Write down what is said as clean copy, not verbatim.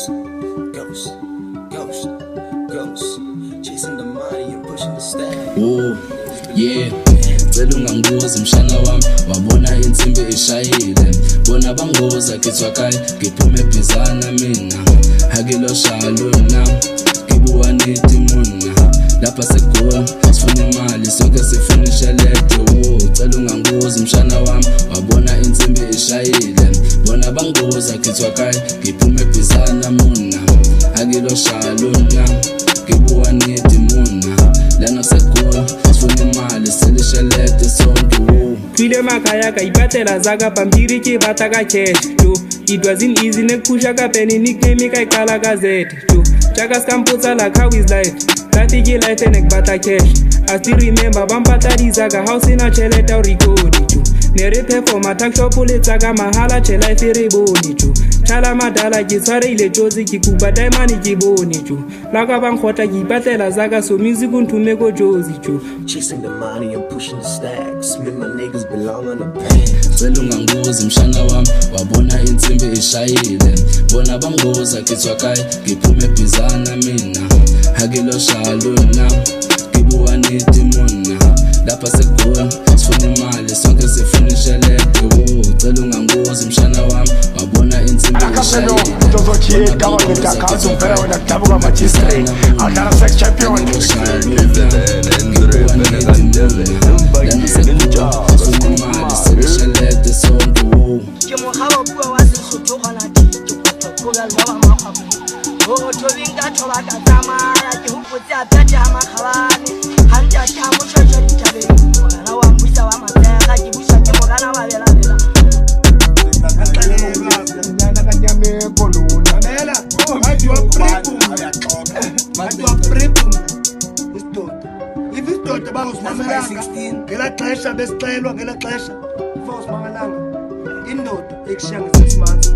Chasing the money and pushing the stack. Oh, yeah. Cela ungangibuza mshana wami, wabona insimbi ishayile. Bona bangoza kithwa kai, ngiphume ebhizana mina. Hakilo shaluna, ngibuwa nithi muna. Lapha segol, sifuna imali, sonke sifuna ishelede. Cela ungangibuza mshana wami, wabona insimbi ishayile. Bona bangoza kithwa kai, ngiphume ebhizana muna. Hakilo shaluna, ngibuwa nithi muna. Lana segol, sifuna imali, selishelede sonke. Twile makaya ka ipatela zaka pampiri ke bata ka cash to it wasn't easy ne kusha ka penny nickname ka ikala ka Z to chaka skamputsa like how is life that ke life and bata cash. I still remember bampata dizaka house in a cheleta record to ne re perform attack shop le tsaka mahala che life re boni to chala madala ke tsare ile jozi ke kuba diamond ke boni to la ka bang khota ke ipatela zaka so music unthume ko jozi to Chasing the money and pushing the stacks. Me and my niggas belong on the pants. Cela ungangibuza mshana wami, wabona insimbi ishayile. Bona bangoza kithwa kai, ngiphume ebhizana mina. Hakilo shaluna, ngibuwa nithi muna. Lapha segol, sifuna imali, sonke sifuna ishelede. Cela ungangibuza mshana wami, wabona insimbi ishayile. Ngela xesha besixelwa ngela xesha indoda ekushiya nge 6 months